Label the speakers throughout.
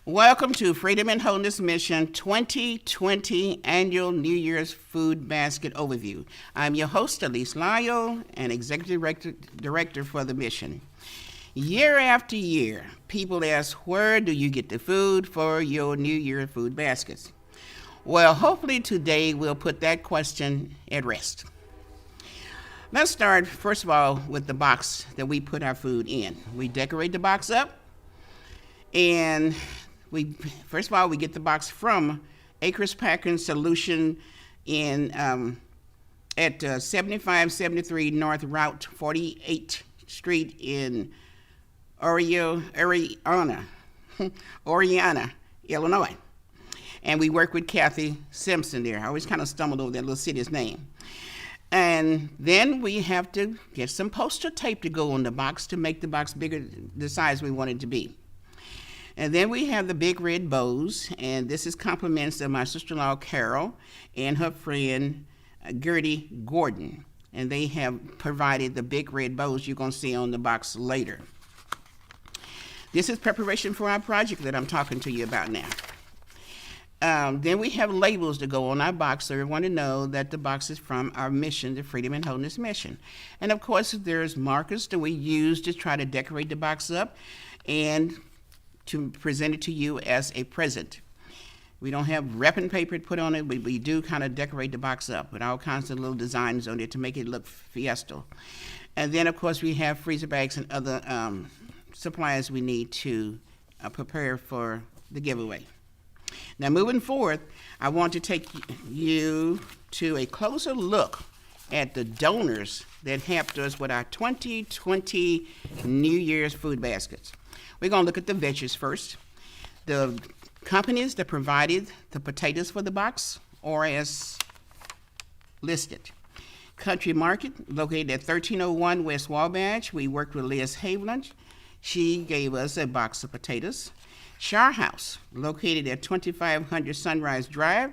Speaker 1: Welcome to Freedom and Wholeness Mission 2020 Annual New Year's Food Basket Overview. I'm your host, Elise Lyle, and Executive Director for the mission. Year after year, people ask, where do you get the food for your New Year food baskets? Well, hopefully today we'll put that question at rest. Let's start, first of all, with the box that we put our food in. We decorate the box up, and first of all, we get the box from Acres Packers Solution at 7573 North Route 48th Street in Oriana, Illinois. And we work with Kathy Simpson there. I always kind of stumbled over that little city's name. And then we have to get some poster tape to go on the box to make the box bigger, the size we want it to be. And then we have the big red bows, and this is compliments of my sister-in-law Carol and her friend Gertie Gordon. And they have provided the big red bows you're going to see on the box later. This is preparation for our project that I'm talking to you about now. Then we have labels to go on our box so everyone to know that the box is from our mission, the Freedom and Wholeness Mission. And of course, there's markers that we use to try to decorate the box up and to present it to you as a present. We don't have wrapping paper to put on it, but we do kind of decorate the box up with all kinds of little designs on it to make it look fiesta. And then, of course, we have freezer bags and other supplies we need to prepare for the giveaway. Now, moving forward, I want to take you to a closer look at the donors that helped us with our 2020 New Year's food baskets. We're going to look at the veggies first. The companies that provided the potatoes for the box are as listed. Country Market, located at 1301 West Wabash. We worked with Liz Haviland. She gave us a box of potatoes. Shar House, located at 2500 Sunrise Drive.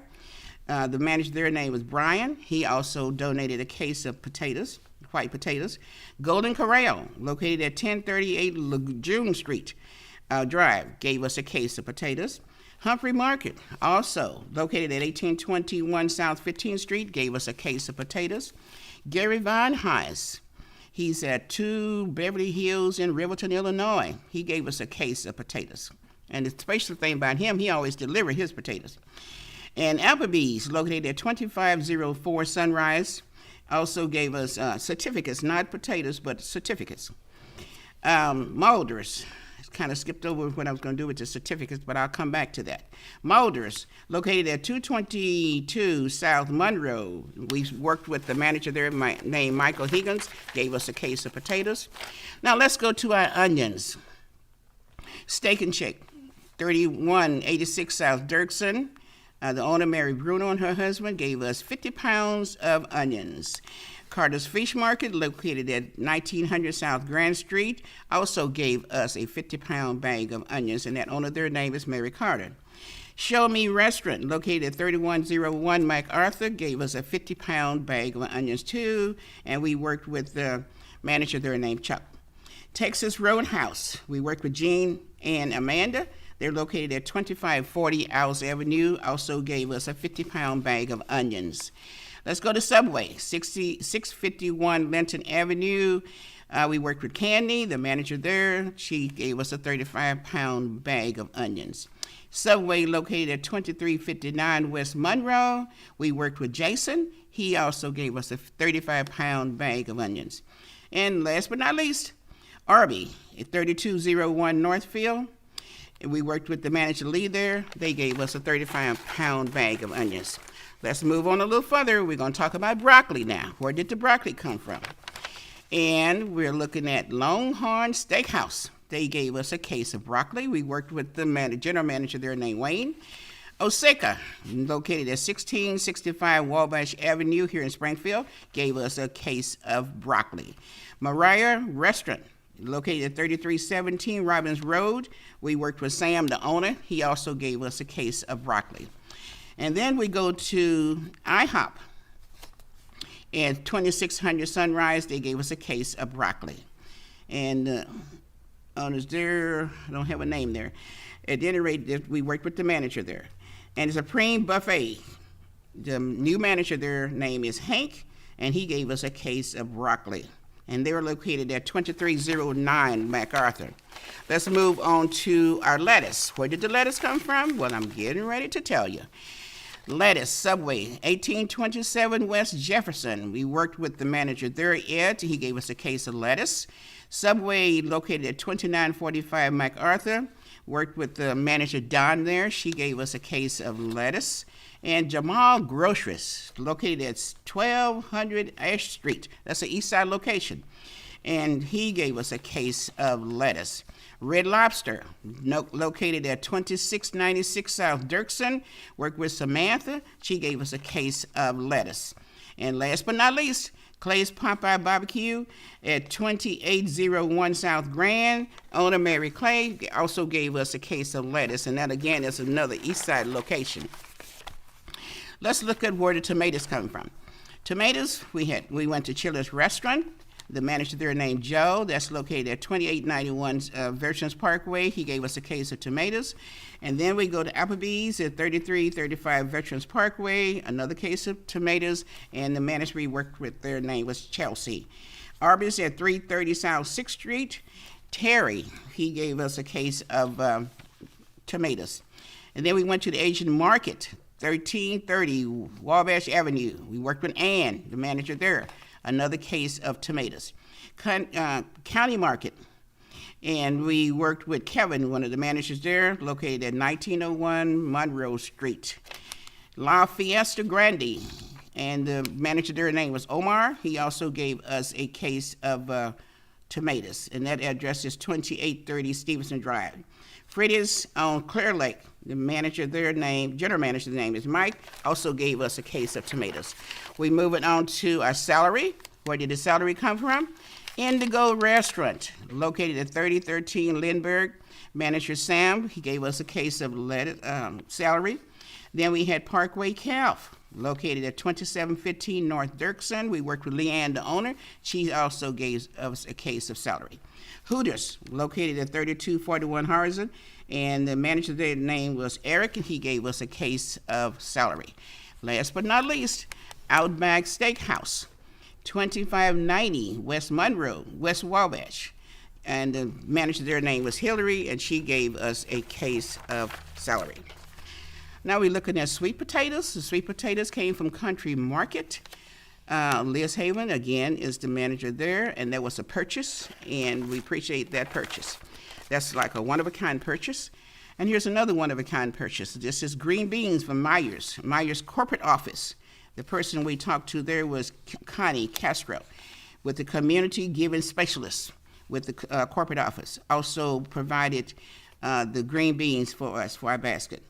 Speaker 1: The manager, their name was Brian. He also donated a case of potatoes, white potatoes. Golden Corral, located at 1038 Lejeune Street Drive, gave us a case of potatoes. Humphrey Market, also located at 1821 South 15th Street, gave us a case of potatoes. Gary Von Heis, he's at 2 Beverly Hills in Riverton, Illinois. He gave us a case of potatoes. And the special thing about him, he always delivered his potatoes. And Applebee's, located at 2504 Sunrise, also gave us certificates, not potatoes, but certificates. Mulder's, kind of skipped over what I was going to do with the certificates, but I'll come back to that. Mulder's, located at 222 South Monroe. We worked with the manager there named Michael Higgins, gave us a case of potatoes. Now let's go to our onions. Steak and Shake, 3186 South Dirksen. The owner, Mary Bruno, and her husband gave us 50 pounds of onions. Carter's Fish Market, located at 1900 South Grand Street, also gave us a 50-pound bag of onions, and that owner, their name is Mary Carter. Show Me Restaurant, located at 3101 MacArthur, gave us a 50-pound bag of onions too, and we worked with the manager there named Chuck. Texas Roadhouse, we worked with Jean and Amanda. They're located at 2540 Owls Avenue, also gave us a 50-pound bag of onions. Let's go to Subway, 651 Linton Avenue. We worked with Candy, the manager there. She gave us a 35-pound bag of onions. Subway, located at 2359 West Monroe. We worked with Jason. He also gave us a 35-pound bag of onions. And last but not least, Arby at 3201 Northfield. We worked with the manager Lee there. They gave us a 35-pound bag of onions. Let's move on a little further. We're going to talk about broccoli now. Where did the broccoli come from? And we're looking at Longhorn Steakhouse. They gave us a case of broccoli. We worked with the general manager there named Wayne. Osaka, located at 1665 Wabash Avenue here in Springfield, gave us a case of broccoli. Mariah Restaurant, located at 3317 Robbins Road. We worked with Sam, the owner. He also gave us a case of broccoli. And then we go to IHOP. At 2600 Sunrise, they gave us a case of broccoli. And owners there, I don't have a name there. At any rate, we worked with the manager there. And the Supreme Buffet, the new manager, their name is Hank, and he gave us a case of broccoli. And they were located at 2309 MacArthur. Let's move on to our lettuce. Where did the lettuce come from? Well, I'm getting ready to tell you. Lettuce, Subway, 1827 West Jefferson. We worked with the manager there, Ed. He gave us a case of lettuce. Subway, located at 2945 MacArthur. Worked with the manager, Don, there. She gave us a case of lettuce. And Jamal Groceries, located at 1200 Ash Street. That's an east side location. And he gave us a case of lettuce. Red Lobster, located at 2696 South Dirksen. Worked with Samantha. She gave us a case of lettuce. And last but not least, Clay's Popeye Barbecue at 2801 South Grand. Owner Mary Clay also gave us a case of lettuce. And that, again, is another east side location. Let's look at where the tomatoes come from. Tomatoes, we went to Chili's Restaurant. The manager there named Joe. That's located at 2891 Veterans Parkway. He gave us a case of tomatoes. And then we go to Applebee's at 3335 Veterans Parkway, another case of tomatoes. And the manager we worked with, their name was Chelsea. Arby's at 330 South 6th Street. Terry, he gave us a case of tomatoes. And then we went to the Asian Market, 1330 Wabash Avenue. We worked with Ann, the manager there. Another case of tomatoes. County Market, and we worked with Kevin, one of the managers there, located at 1901 Monroe Street. La Fiesta Grande, and the manager there, name was Omar. He also gave us a case of tomatoes, and that address is 2830 Stevenson Drive. Freddy's on Clear Lake, the manager there name, general manager's name is Mike, also gave us a case of tomatoes. We move it on to our celery. Where did the celery come from? Indigo Restaurant, located at 3013 Lindbergh. Manager Sam, he gave us a case of celery. Then we had Parkway Calf, located at 2715 North Dirksen. We worked with Leanne, the owner. She also gave us a case of celery. Hooters, located at 3241 Horizon, and the manager their name was Eric, and he gave us a case of celery. Last but not least, Outback Steakhouse, 2590 West Monroe, West Wabash, and the manager their name was Hillary, and she gave us a case of celery. Now we're looking at sweet potatoes. The sweet potatoes came from Country Market. Liz Haven, again, is the manager there, and that was a purchase, and we appreciate that purchase. That's like a one-of-a-kind purchase. And here's another one-of-a-kind purchase. This is green beans from Myers corporate office. The person we talked to there was Connie Castro with the community giving specialist with the corporate office. Also provided the green beans for us, for our basket.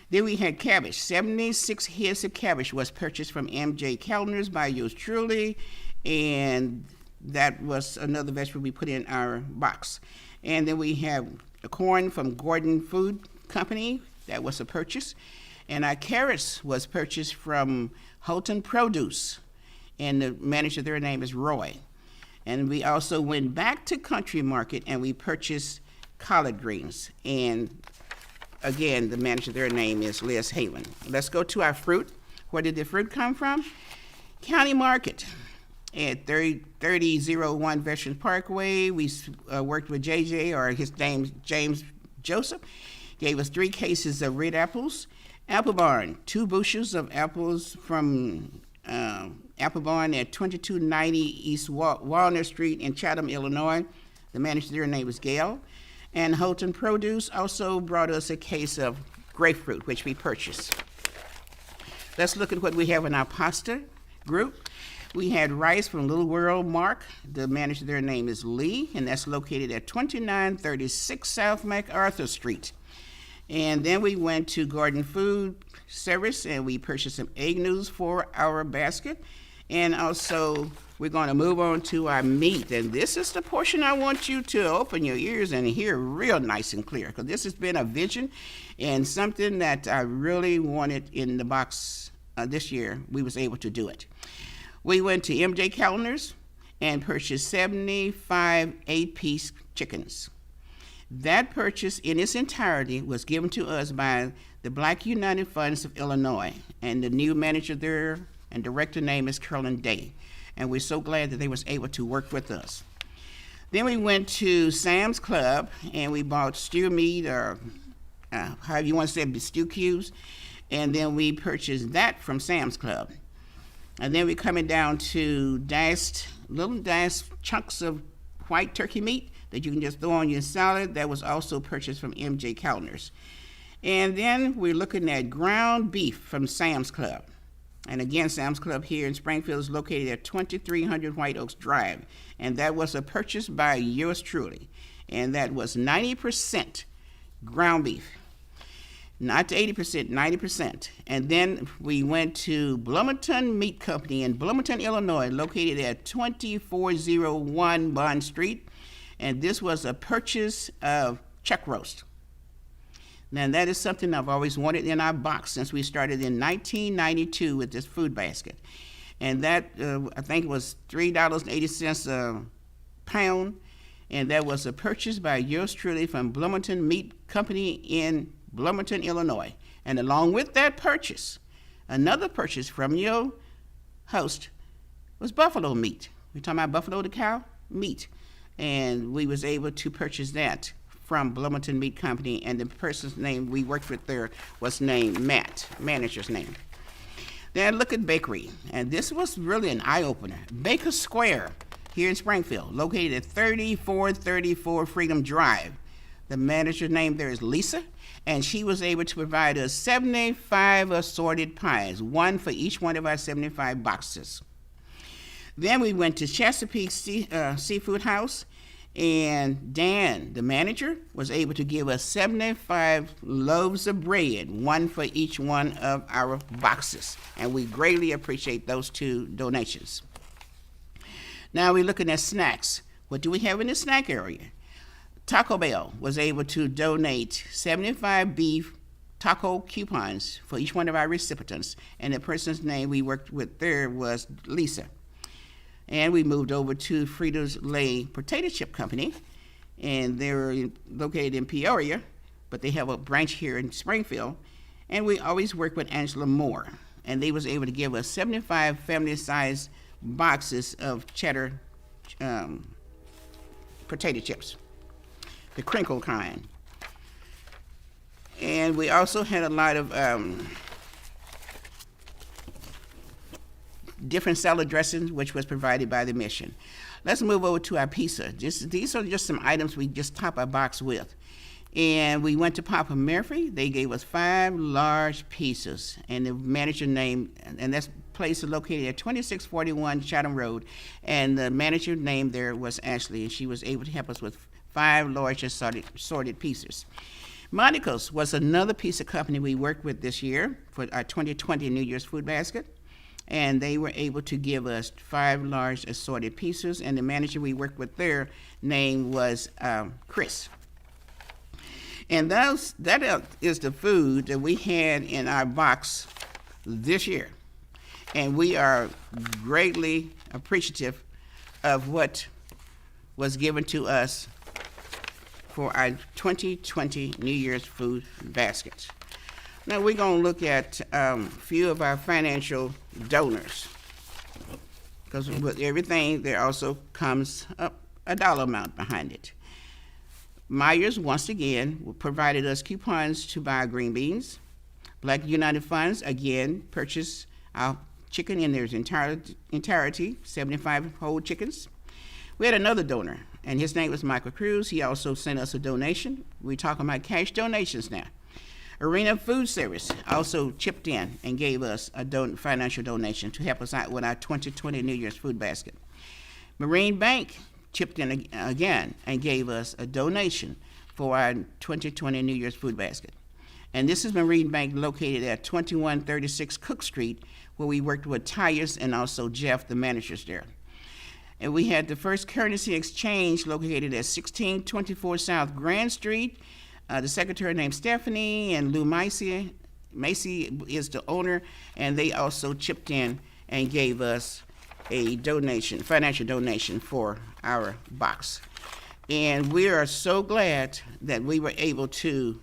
Speaker 1: Then we had cabbage. 76 heads of cabbage was purchased from M.J. Kellner's by yours truly, and that was another vegetable we put in our box. And then we have corn from Gordon Food Company. That was a purchase. And our carrots was purchased from Houghton Produce, and the manager, their name is Roy. And we also went back to Country Market, and we purchased collard greens. And again, the manager, their name is Liz Haven. Let's go to our fruit. Where did the fruit come from? County Market at 3001 Veterans Parkway. We worked with JJ, or his name's James Joseph. Gave us 3 cases of red apples. Apple Barn, 2 bushels of apples from Apple Barn at 2290 East Walnut Street in Chatham, Illinois. The manager, their name was Gail. And Houghton Produce also brought us a case of grapefruit, which we purchased. Let's look at what we have in our pasta group. We had rice from Little World Mark. The manager, their name is Lee, and that's located at 2936 South MacArthur Street. And then we went to Gordon Food Service, and we purchased some egg noodles for our basket. And also, we're going to move on to our meat. And this is the portion I want you to open your ears and hear real nice and clear, because this has been a vision and something that I really wanted in the box this year. We was able to do it. We went to M.J. Kellner's and purchased 75 8-piece chickens. That purchase in its entirety was given to us by the Black United Funds of Illinois, and the new manager there and director name is Carolyn Day, and we're so glad that they was able to work with us. Then we went to Sam's Club and we bought stew meat, or however you want to say it, stew cubes, and then we purchased that from Sam's Club. And then we're coming down to little diced chunks of white turkey meat that you can just throw on your salad. That was also purchased from M.J. Kellner's. And then we're looking at ground beef from Sam's Club. And again, Sam's Club here in Springfield is located at 2300 White Oaks Drive. And that was a purchase by yours truly. And that was 90% ground beef. Not to 80%, 90%. And then we went to Bloomington Meat Company in Bloomington, Illinois, located at 2401 Bond Street. And this was a purchase of chuck roast. Now, that is something I've always wanted in our box since we started in 1992 with this food basket. And that, I think it was $3.80 a pound. And that was a purchase by yours truly from Bloomington Meat Company in Bloomington, Illinois. And along with that purchase, another purchase from your host was buffalo meat. We're talking about buffalo the cow meat. And we was able to purchase that from Bloomington Meat Company, and the person's name we worked with there was named Matt, manager's name. Then look at bakery, and this was really an eye-opener. Baker Square here in Springfield, located at 3434 Freedom Drive. The manager's name there is Lisa, and she was able to provide us 75 assorted pies, one for each one of our 75 boxes. Then we went to Chesapeake Seafood House, and Dan, the manager, was able to give us 75 loaves of bread, one for each one of our boxes. And we greatly appreciate those two donations. Now we're looking at snacks. What do we have in the snack area? Taco Bell was able to donate 75 beef taco coupons for each one of our recipients, and the person's name we worked with there was Lisa. And we moved over to Frito-Lay Potato Chip Company, and they're located in Peoria, but they have a branch here in Springfield. And we always work with Angela Moore, and they was able to give us 75 family-sized boxes of cheddar potato chips, the crinkle kind. And we also had a lot of different salad dressings, which was provided by the mission. Let's move over to our pizza. These are just some items we just top our box with. And we went to Papa Murphy. They gave us 5 large pizzas, and the manager name, and that place is located at 2641 Chatham Road, and the manager name there was Ashley, and she was able to help us with 5 large assorted pizzas. Monica's was another pizza company we worked with this year for our 2020 New Year's food basket. And they were able to give us 5 large assorted pizzas, and the manager we worked with their name was Chris. And that is the food that we had in our box this year. And we are greatly appreciative of what was given to us for our 2020 New Year's food basket. Now we're going to look at a few of our financial donors, because with everything there also comes a dollar amount behind it. Myers once again provided us coupons to buy green beans. Black United Funds again purchased our chicken in their entirety, 75 whole chickens. We had another donor, and his name was Michael Cruz. He also sent us a donation. We're talking about cash donations now. Arena Food Service also chipped in and gave us a financial donation to help us out with our 2020 New Year's food basket. Marine Bank chipped in again and gave us a donation for our 2020 New Year's food basket. And this is Marine Bank located at 2136 Cook Street, where we worked with Tyers and also Jeff, the managers there. And we had the First Currency Exchange located at 1624 South Grand Street. The secretary named Stephanie, and Lou Macy is the owner, and they also chipped in and gave us a donation, financial donation for our box. And we are so glad that we were able to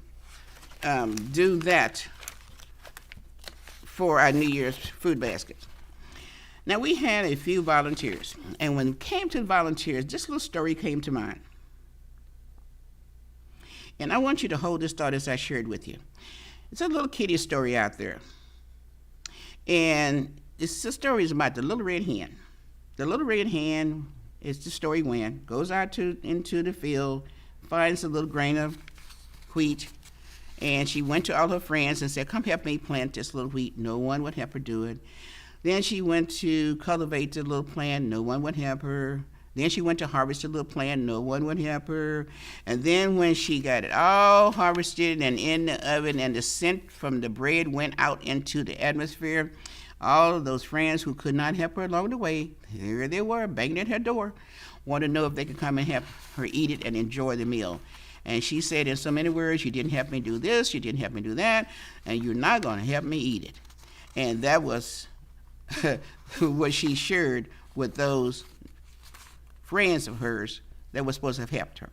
Speaker 1: do that for our New Year's food baskets. Now, we had a few volunteers, and when it came to volunteers, this little story came to mind. And I want you to hold this thought as I shared with you. It's a little kitty story out there. And the story is about the little red hen. The little red hen, as the story went, goes out into the field, finds a little grain of wheat, and she went to all her friends and said, come help me plant this little wheat. No one would help her do it. Then she went to cultivate the little plant. No one would help her. Then she went to harvest the little plant. No one would help her. And then when she got it all harvested and in the oven and the scent from the bread went out into the atmosphere, all of those friends who could not help her along the way, here they were banging at her door, wanted to know if they could come and help her eat it and enjoy the meal. And she said in so many words, you didn't help me do this, you didn't help me do that, and you're not going to help me eat it. And that was what she shared with those friends of hers that were supposed to have helped her.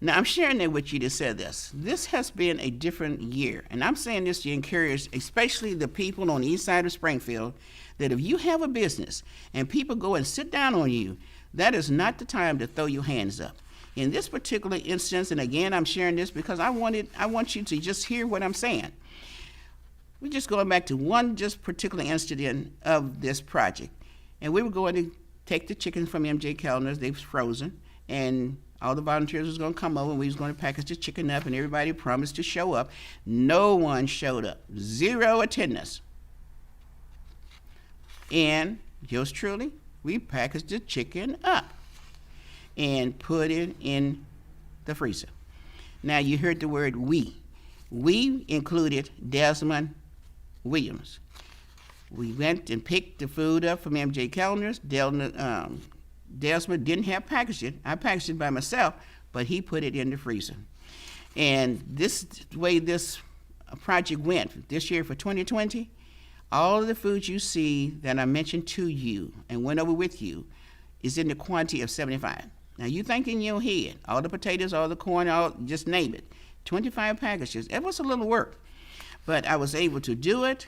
Speaker 1: Now, I'm sharing that with you to say this. This has been a different year, and I'm saying this to encourage, especially the people on the east side of Springfield, that if you have a business and people go and sit down on you, that is not the time to throw your hands up. In this particular instance, and again, I'm sharing this because I want you to just hear what I'm saying. We're just going back to one just particular incident of this project. And we were going to take the chickens from MJ Kellner's. They was frozen. And all the volunteers was going to come over, and we was going to package the chicken up, and everybody promised to show up. No one showed up. 0 attendance. And yours truly, we packaged the chicken up and put it in the freezer. Now, you heard the word we. We included Desmond Williams. We went and picked the food up from MJ Kellner's. Desmond didn't have packaged it. I packaged it by myself, but he put it in the freezer. And this way this project went this year for 2020, all of the foods you see that I mentioned to you and went over with you is in the quantity of 75. Now, you think in your head, all the potatoes, all the corn, just name it, 25 packages. It was a little work, but I was able to do it,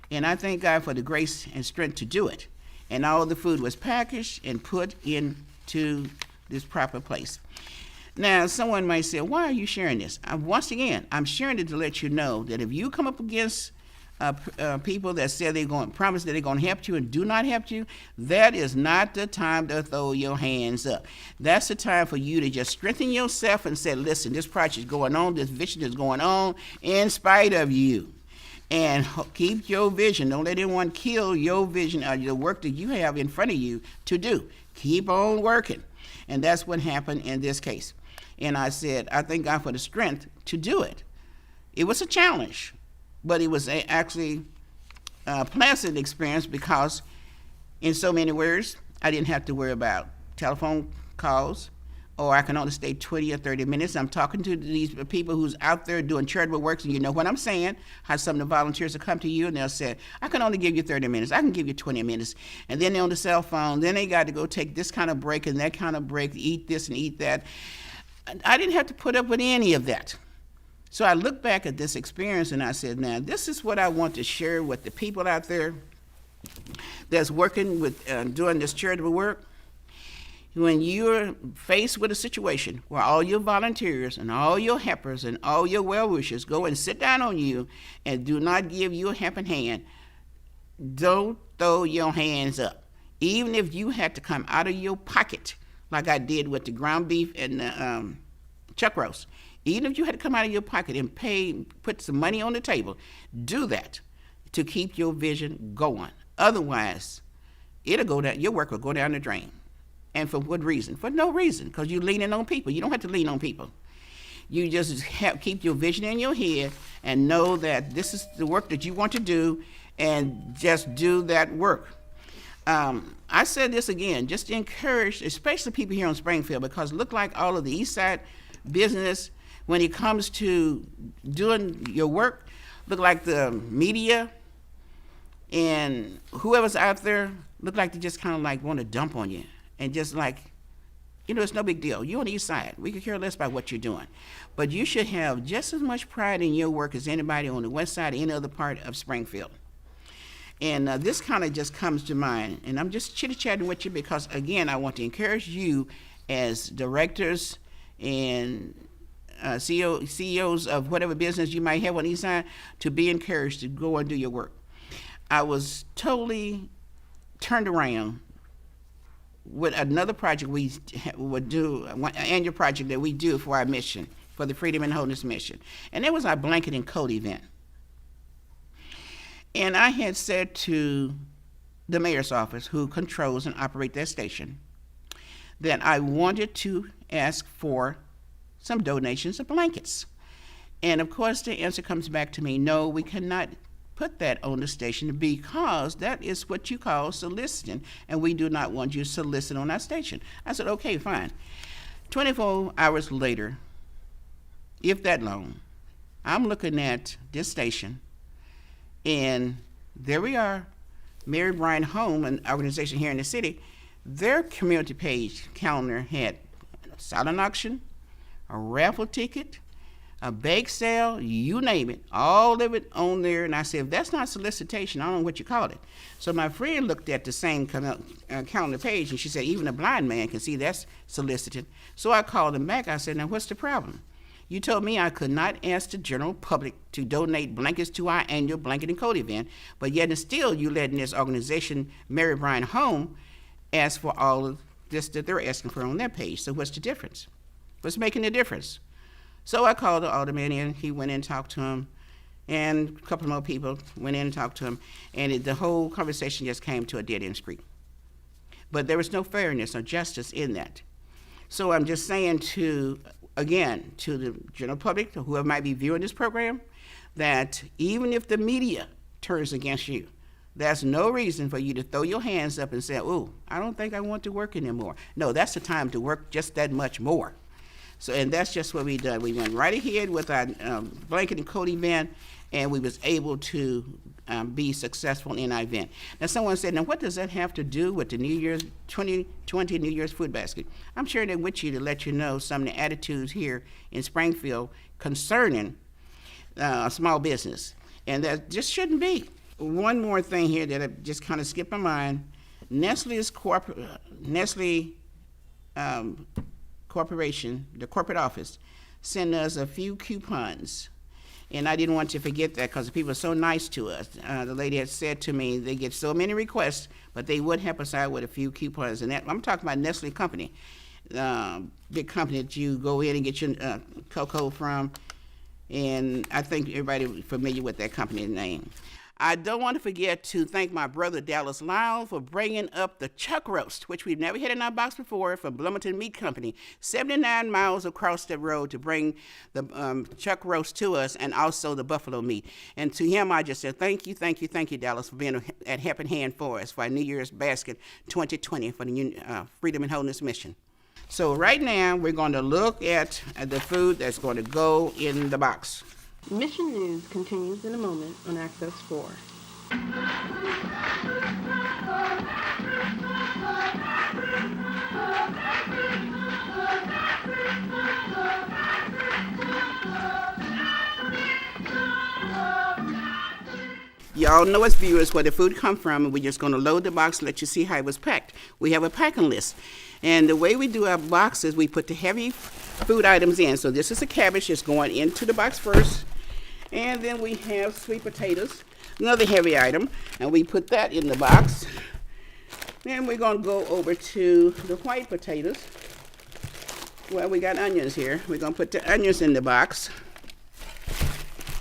Speaker 1: and I thank God for the grace and strength to do it. And all the food was packaged and put into this proper place. Now, someone might say, why are you sharing this? Once again, I'm sharing it to let you know that if you come up against people that say they're going to promise that they're going to help you and do not help you, that is not the time to throw your hands up. That's the time for you to just strengthen yourself and say, listen, this project is going on, this vision is going on in spite of you. And keep your vision. Don't let anyone kill your vision or the work that you have in front of you to do. Keep on working. And that's what happened in this case. And I said, I thank God for the strength to do it. It was a challenge, but it was actually a pleasant experience because, in so many words, I didn't have to worry about telephone calls, or I can only stay 20 or 30 minutes. I'm talking to these people who's out there doing charitable works, and you know what I'm saying, how some of the volunteers will come to you and they'll say, I can only give you 30 minutes, I can give you 20 minutes. And then they're on the cell phone, then they got to go take this kind of break and that kind of break, eat this and eat that. I didn't have to put up with any of that. So I look back at this experience and I said, now, this is what I want to share with the people out there that's working with doing this charitable work. When you're faced with a situation where all your volunteers and all your helpers and all your well-wishers go and sit down on you and do not give you a helping hand, don't throw your hands up. Even if you had to come out of your pocket, like I did with the ground beef and the chuck roast, even if you had to come out of your pocket and put some money on the table, do that to keep your vision going. Otherwise, it'll go down, your work will go down the drain. And for what reason? For no reason, because you're leaning on people. You don't have to lean on people. You just keep your vision in your head and know that this is the work that you want to do, and just do that work. I said this again, just to encourage, especially people here in Springfield, because look like all of the East Side business, when it comes to doing your work, look like the media and whoever's out there, look like they just kind of like want to dump on you and just like You know, it's no big deal. You're on the east side. We could care less about what you're doing. But you should have just as much pride in your work as anybody on the west side or any other part of Springfield. And this kind of just comes to mind. And I'm just chit-chatting with you because, again, I want to encourage you as directors and CEOs of whatever business you might have on the east side to be encouraged to go and do your work. I was totally turned around with another project we would do, an annual project that we do for our mission, for the Freedom and Wholeness Mission. And it was our blanket and coat event. And I had said to the mayor's office, who controls and operates that station, that I wanted to ask for some donations of blankets. And of course the answer comes back to me, no, we cannot put that on the station because that is what you call soliciting, and we do not want you to solicit on our station. I said, okay, fine. 24 hours later, if that long, I'm looking at this station, and there we are, Mary Bryan Home, an organization here in the city, their community page calendar had a silent auction, a raffle ticket, a bake sale, you name it, all of it on there. And I said, if that's not solicitation, I don't know what you call it. So my friend looked at the same calendar page, and she said, even a blind man can see that's solicited. So I called him back. I said, now what's the problem? You told me I could not ask the general public to donate blankets to our annual blanket and coat event, but yet and still you letting this organization, Mary Bryan Home, ask for all of this that they're asking for on their page. So what's the difference? What's making the difference? So I called the alderman in. He went in and talked to him, and a couple more people went in and talked to him, and the whole conversation just came to a dead-end street. But there was no fairness or justice in that. So I'm just saying again, to the general public, to whoever might be viewing this program, that even if the media turns against you, there's no reason for you to throw your hands up and say, oh, I don't think I want to work anymore. No, that's the time to work just that much more. So, and that's just what we done. We went right ahead with our blanket and coat event, and we was able to be successful in our event. Now, someone said, now what does that have to do with the New Year's 2020 New Year's food basket? I'm sharing that with you to let you know some of the attitudes here in Springfield concerning small business, and that just shouldn't be. One more thing here that I just kind of skipped my mind. Nestle's corporation, the corporate office, sent us a few coupons. And I didn't want to forget that because people are so nice to us. The lady had said to me they get so many requests, but they would help us out with a few coupons. And that, I'm talking about Nestle company, big company that you go in and get your cocoa from. And I think everybody familiar with that company's name. I don't want to forget to thank my brother Dallas Lyle for bringing up the chuck roast, which we've never had in our box before, from Bloomington Meat Company, 79 miles across the road to bring the chuck roast to us, and also the buffalo meat. And to him, I just said, thank you, Dallas, for being a helping hand for us for our New Year's Basket 2020 for the Freedom and Wholeness Mission. So right now, we're going to look at the food that's going to go in the box.
Speaker 2: Mission News continues in a moment on Access 4.
Speaker 1: Y'all know as viewers where the food come from, and we're just going to load the box, let you see how it was packed. We have a packing list. And the way we do our boxes, we put the heavy food items in. So this is a cabbage that's going into the box first. And then we have sweet potatoes, another heavy item, and we put that in the box. Then we're going to go over to the white potatoes. Well, we got onions here. We're going to put the onions in the box.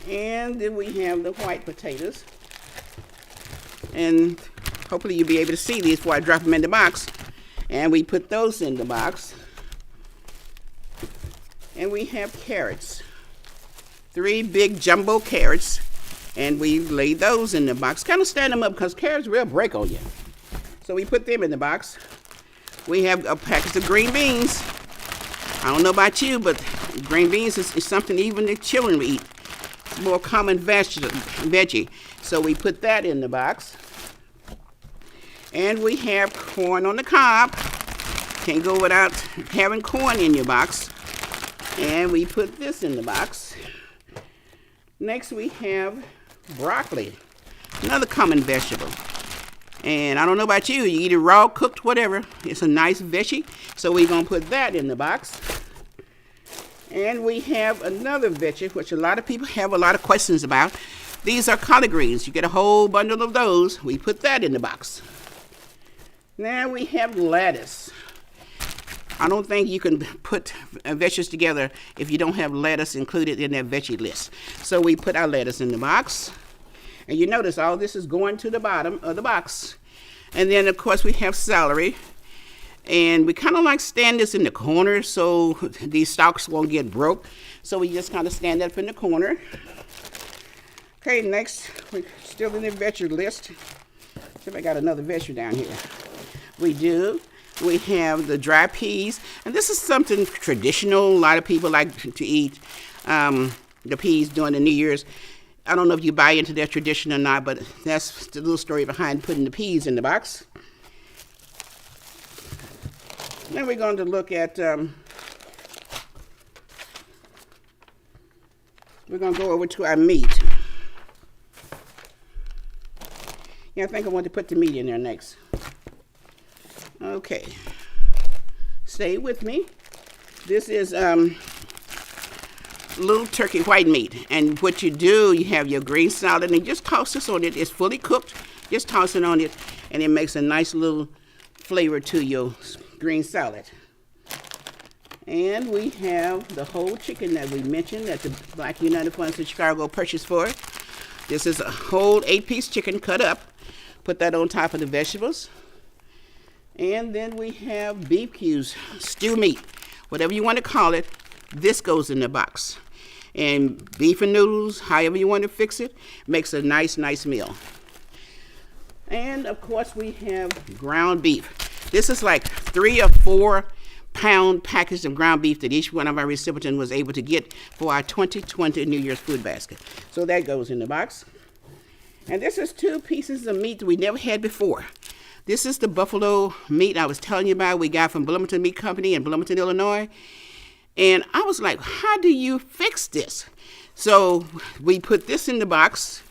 Speaker 1: And then we have the white potatoes. And hopefully you'll be able to see these before I drop them in the box. And we put those in the box. And we have carrots. 3 big jumbo carrots, and we laid those in the box. Kind of stand them up because carrots will break on you. So we put them in the box. We have a package of green beans. I don't know about you, but green beans is something even the children eat. It's a more common veggie. So we put that in the box. And we have corn on the cob. Can't go without having corn in your box. And we put this in the box. Next we have broccoli, another common vegetable. And I don't know about you, you eat it raw, cooked, whatever. It's a nice veggie, so we're gonna put that in the box. And we have another veggie, which a lot of people have a lot of questions about. These are collard greens. You get a whole bundle of those. We put that in the box. Now we have lettuce. I don't think you can put veggies together if you don't have lettuce included in that veggie list. So we put our lettuce in the box. And you notice all this is going to the bottom of the box. And then, of course, we have celery. And we kind of like stand this in the corner so these stalks won't get broke. So we just kind of stand that up in the corner. Okay, next, we're still in the vegetable list. See if I got another vegetable down here. We do. We have the dry peas. And this is something traditional. A lot of people like to eat the peas during the New Year's. I don't know if you buy into that tradition or not, but that's the little story behind putting the peas in the box. Then we're going to look at, we're going to go over to our meat. Yeah, I think I want to put the meat in there next. Okay. Stay with me. This is little turkey white meat. And what you do, you have your green salad and you just toss this on it. It's fully cooked. Just toss it on it and it makes a nice little flavor to your green salad. And we have the whole chicken that we mentioned that the Black United Funds of Chicago purchased for it. This is a whole 8-piece chicken cut up. Put that on top of the vegetables. And then we have beef cubes, stew meat, whatever you want to call it. This goes in the box. And beef and noodles, however you want to fix it, makes a nice meal. And of course we have ground beef. This is like 3 or 4 pound package of ground beef that each one of our recipients was able to get for our 2020 New Year's food basket. So that goes in the box. And this is 2 pieces of meat that we never had before. This is the buffalo meat I was telling you about we got from Bloomington Meat Company in Bloomington, Illinois. And I was like, how do you fix this? So we put this in the box.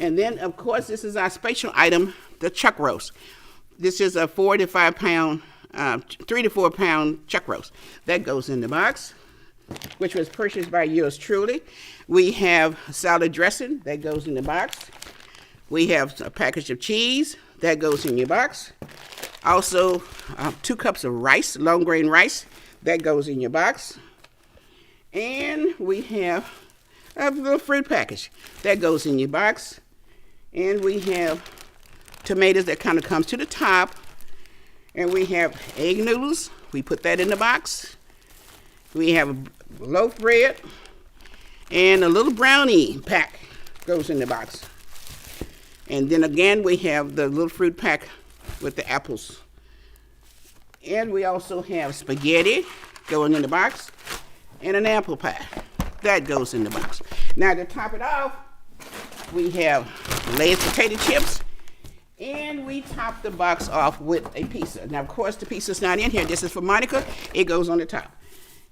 Speaker 1: And then, of course, this is our special item, the chuck roast. This is a 3 to 4 pound chuck roast. That goes in the box, which was purchased by yours truly. We have salad dressing. That goes in the box. We have a package of cheese. That goes in your box. Also, 2 cups of rice, long grain rice. That goes in your box. And we have a little fruit package. That goes in your box. And we have tomatoes that kind of comes to the top. And we have egg noodles. We put that in the box. We have a loaf bread. And a little brownie pack goes in the box. And then again, we have the little fruit pack with the apples. And we also have spaghetti going in the box and an apple pie. That goes in the box. Now to top it off, we have Lay's potato chips and we top the box off with a pizza. Now, of course, the pizza's not in here. This is for Monica. It goes on the top.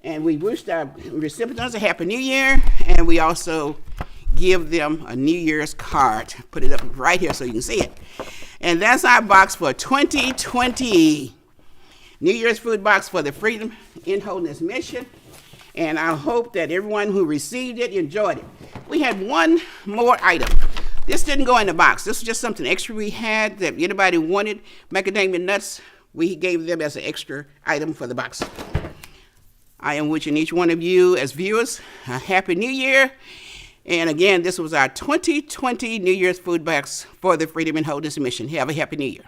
Speaker 1: And we wished our recipients a Happy New Year, and we also give them a New Year's card. Put it up right here so you can see it. And that's our box for 2020. New Year's food box for the Freedom in Holiness Mission. And I hope that everyone who received it enjoyed it. We had one more item. This didn't go in the box. This was just something extra we had that anybody wanted. Macadamia nuts, we gave them as an extra item for the box. I am wishing each one of you as viewers a Happy New Year. And again, this was our 2020 New Year's food box for the Freedom in Holiness Mission. Have a Happy New Year.